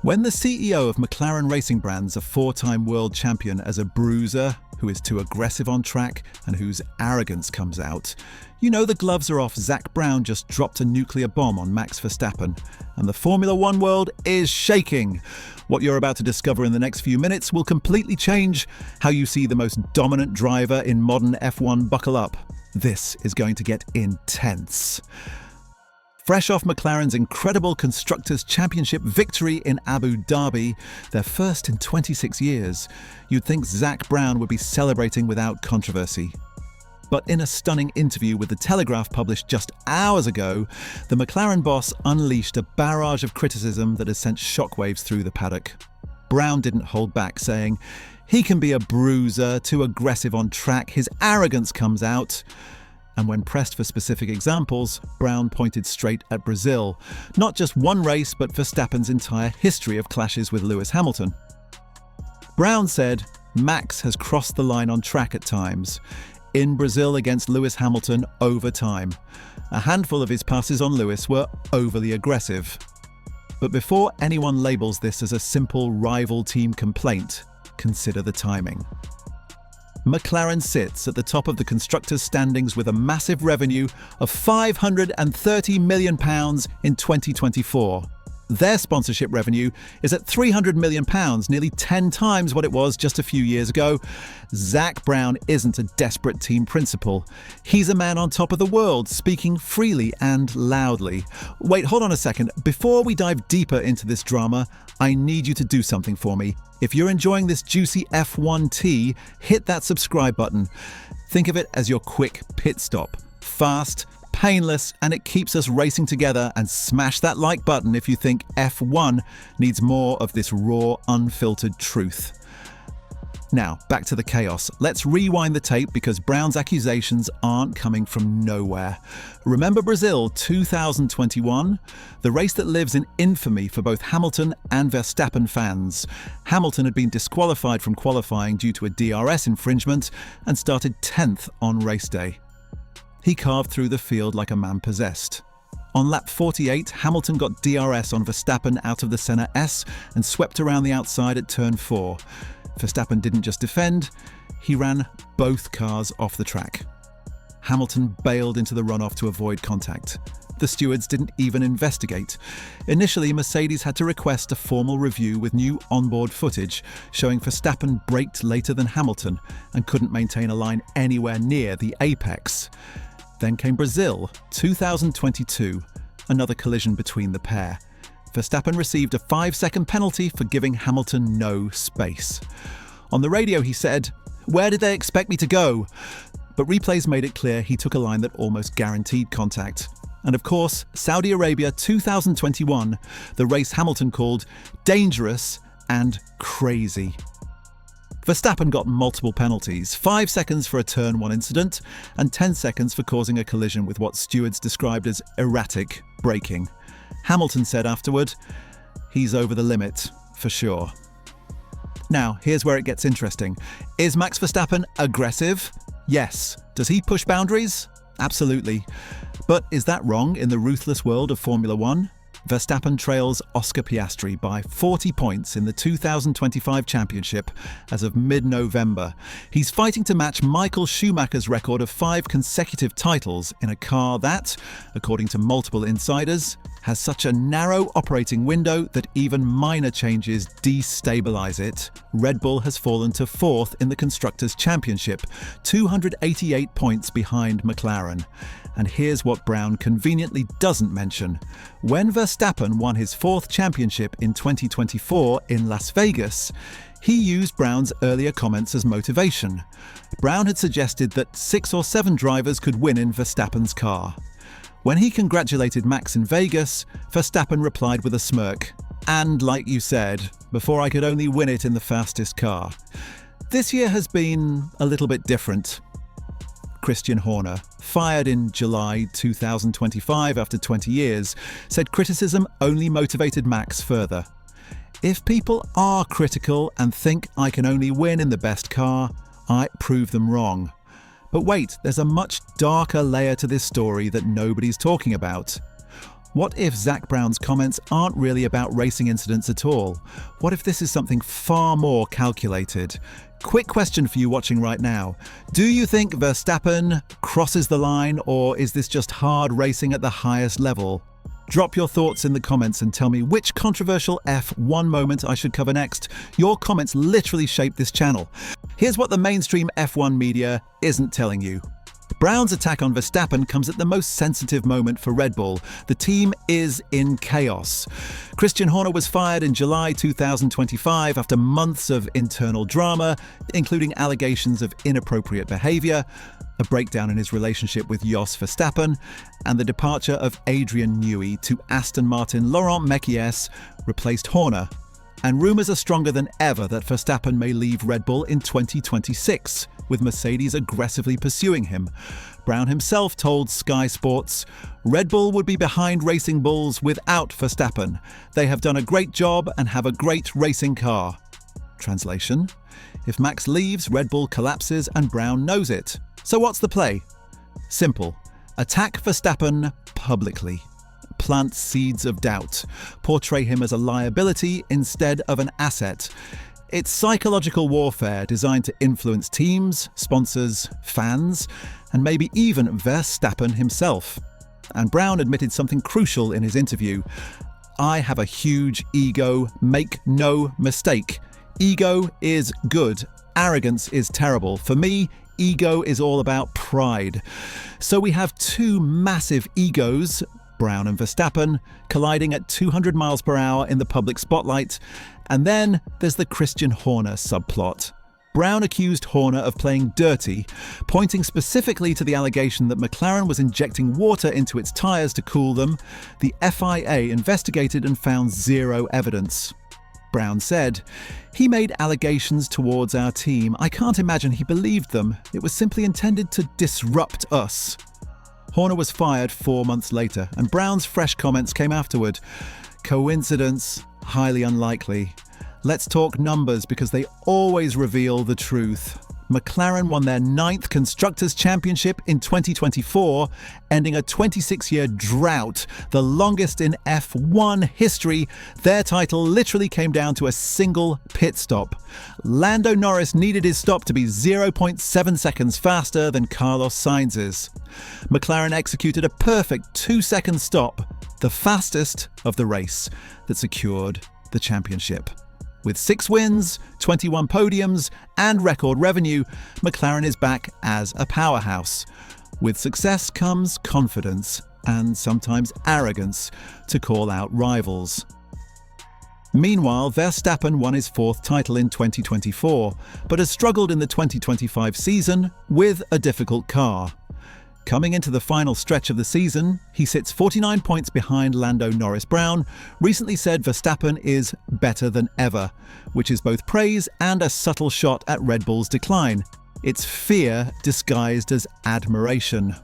When the CEO of McLaren Racing Brands, a four-time world champion as a bruiser, who is too aggressive on track and whose arrogance comes out, you know the gloves are off. Zak Brown just dropped a nuclear bomb on Max Verstappen, and the Formula One world is shaking. What you're about to discover in the next few minutes will completely change how you see the most dominant driver in modern F1. Buckle up. This is going to get intense. Fresh off McLaren's incredible Constructors' Championship victory in Abu Dhabi, their first in 26 years, you'd think Zak Brown would be celebrating without controversy. But in a stunning interview with The Telegraph published just hours ago, the McLaren boss unleashed a barrage of criticism that has sent shockwaves through the paddock. Brown didn't hold back, saying, "He can be a bruiser, too aggressive on track, his arrogance comes out." And when pressed for specific examples, Brown pointed straight at Brazil. Not just one race, but Verstappen's entire history of clashes with Lewis Hamilton. Brown said, "Max has crossed the line on track at times. In Brazil against Lewis Hamilton over time. A handful of his passes on Lewis were overly aggressive." But before anyone labels this as a simple rival team complaint, consider the timing. McLaren sits at the top of the constructors' standings with a massive revenue of £530 million in 2024. Their sponsorship revenue is at £300 million, nearly 10 times what it was just a few years ago. Zak Brown isn't a desperate team principal. He's a man on top of the world, speaking freely and loudly. Wait, hold on a second. Before we dive deeper into this drama, I need you to do something for me. If you're enjoying this juicy F1 tea, hit that subscribe button. Think of it as your quick pit stop. Fast, painless, and it keeps us racing together. And smash that like button if you think F1 needs more of this raw, unfiltered truth. Now, back to the chaos. Let's rewind the tape because Brown's accusations aren't coming from nowhere. Remember Brazil 2021? The race that lives in infamy for both Hamilton and Verstappen fans. Hamilton had been disqualified from qualifying due to a DRS infringement and started 10th on race day. He carved through the field like a man possessed. On lap 48, Hamilton got DRS on Verstappen out of the Senna S and swept around the outside at turn 4. Verstappen didn't just defend, he ran both cars off the track. Hamilton bailed into the runoff to avoid contact. The stewards didn't even investigate. Initially, Mercedes had to request a formal review with new onboard footage showing Verstappen braked later than Hamilton and couldn't maintain a line anywhere near the apex. Then came Brazil, 2022, another collision between the pair. Verstappen received a 5-second penalty for giving Hamilton no space. On the radio he said, "Where did they expect me to go?" But replays made it clear he took a line that almost guaranteed contact. And of course, Saudi Arabia 2021, the race Hamilton called dangerous and crazy. Verstappen got multiple penalties, 5 seconds for a turn 1 incident and 10 seconds for causing a collision with what stewards described as erratic braking. Hamilton said afterward, "He's over the limit, for sure." Now, here's where it gets interesting. Is Max Verstappen aggressive? Yes. Does he push boundaries? Absolutely. But is that wrong in the ruthless world of Formula One? Verstappen trails Oscar Piastri by 40 points in the 2025 championship as of mid-November. He's fighting to match Michael Schumacher's record of 5 consecutive titles in a car that, according to multiple insiders, has such a narrow operating window that even minor changes destabilize it. Red Bull has fallen to 4th in the Constructors' Championship, 288 points behind McLaren. And here's what Brown conveniently doesn't mention. When Verstappen won his 4th championship in 2024 in Las Vegas, he used Brown's earlier comments as motivation. Brown had suggested that 6 or 7 drivers could win in Verstappen's car. When he congratulated Max in Vegas, Verstappen replied with a smirk, "And like you said, before I could only win it in the fastest car." This year has been a little bit different. Christian Horner, fired in July 2025 after 20 years, said criticism only motivated Max further. "If people are critical and think I can only win in the best car, I prove them wrong." But wait, there's a much darker layer to this story that nobody's talking about. What if Zak Brown's comments aren't really about racing incidents at all? What if this is something far more calculated? Quick question for you watching right now. Do you think Verstappen crosses the line, or is this just hard racing at the highest level? Drop your thoughts in the comments and tell me which controversial F1 moment I should cover next. Your comments literally shape this channel. Here's what the mainstream F1 media isn't telling you. Brown's attack on Verstappen comes at the most sensitive moment for Red Bull. The team is in chaos. Christian Horner was fired in July 2025 after months of internal drama, including allegations of inappropriate behaviour, a breakdown in his relationship with Jos Verstappen, and the departure of Adrian Newey to Aston Martin. Laurent Mekies replaced Horner. And rumours are stronger than ever that Verstappen may leave Red Bull in 2026, with Mercedes aggressively pursuing him. Brown himself told Sky Sports, "Red Bull would be behind Racing Bulls without Verstappen. They have done a great job and have a great racing car." Translation: if Max leaves, Red Bull collapses and Brown knows it. So what's the play? Simple. Attack Verstappen publicly. Plant seeds of doubt. Portray him as a liability instead of an asset. It's psychological warfare designed to influence teams, sponsors, fans, and maybe even Verstappen himself. And Brown admitted something crucial in his interview. "I have a huge ego, make no mistake. Ego is good, arrogance is terrible. For me, ego is all about pride." So we have two massive egos, Brown and Verstappen, colliding at 200 miles per hour in the public spotlight. And then there's the Christian Horner subplot. Brown accused Horner of playing dirty, pointing specifically to the allegation that McLaren was injecting water into its tyres to cool them. The FIA investigated and found zero evidence. Brown said, "He made allegations towards our team. I can't imagine he believed them. It was simply intended to disrupt us." Horner was fired 4 months later, and Brown's fresh comments came afterward. Coincidence? Highly unlikely. Let's talk numbers, because they always reveal the truth. McLaren won their 9th Constructors' Championship in 2024, ending a 26-year drought, the longest in F1 history. Their title literally came down to a single pit stop. Lando Norris needed his stop to be 0.7 seconds faster than Carlos Sainz's. McLaren executed a perfect 2-second stop, the fastest of the race, that secured the championship. With 6 wins, 21 podiums, and record revenue, McLaren is back as a powerhouse. With success comes confidence, and sometimes arrogance, to call out rivals. Meanwhile, Verstappen won his 4th title in 2024, but has struggled in the 2025 season with a difficult car. Coming into the final stretch of the season, he sits 49 points behind Lando Norris. Brown recently said Verstappen is better than ever, which is both praise and a subtle shot at Red Bull's decline. It's fear disguised as admiration.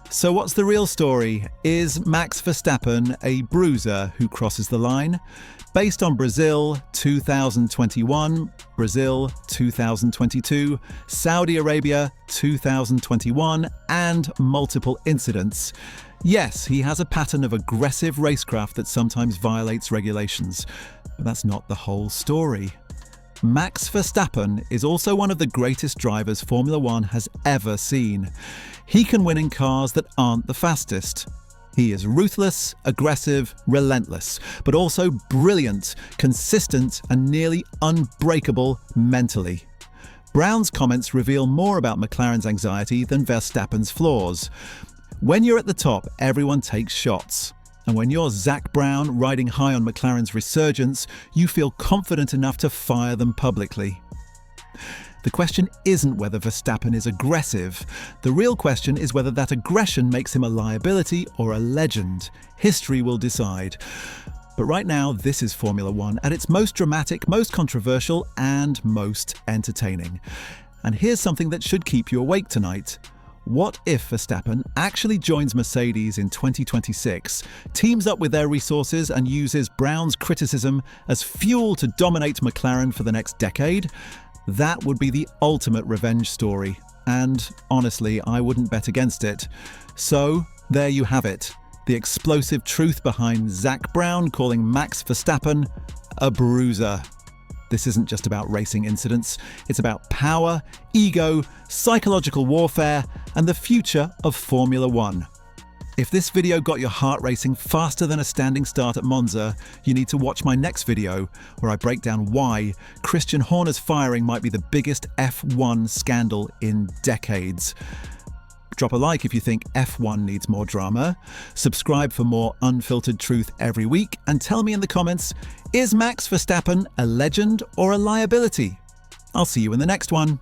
So what's the real story? Is Max Verstappen a bruiser who crosses the line? Based on Brazil 2021, Brazil 2022, Saudi Arabia 2021, and multiple incidents. Yes, he has a pattern of aggressive racecraft that sometimes violates regulations, but that's not the whole story. Max Verstappen is also one of the greatest drivers Formula One has ever seen. He can win in cars that aren't the fastest. He is ruthless, aggressive, relentless, but also brilliant, consistent, and nearly unbreakable mentally. Brown's comments reveal more about McLaren's anxiety than Verstappen's flaws. When you're at the top, everyone takes shots. And when you're Zak Brown riding high on McLaren's resurgence, you feel confident enough to fire them publicly. The question isn't whether Verstappen is aggressive. The real question is whether that aggression makes him a liability or a legend. History will decide. But right now, this is Formula One at its most dramatic, most controversial, and most entertaining. And here's something that should keep you awake tonight. What if Verstappen actually joins Mercedes in 2026, teams up with their resources, and uses Brown's criticism as fuel to dominate McLaren for the next decade? That would be the ultimate revenge story, and honestly, I wouldn't bet against it. So, there you have it. the explosive truth behind Zak Brown calling Max Verstappen a bruiser. This isn't just about racing incidents, it's about power, ego, psychological warfare, and the future of Formula One. If this video got your heart racing faster than a standing start at Monza, you need to watch my next video where I break down why Christian Horner's firing might be the biggest F1 scandal in decades. Drop a like if you think F1 needs more drama, subscribe for more unfiltered truth every week, and tell me in the comments, is Max Verstappen a legend or a liability? I'll see you in the next one.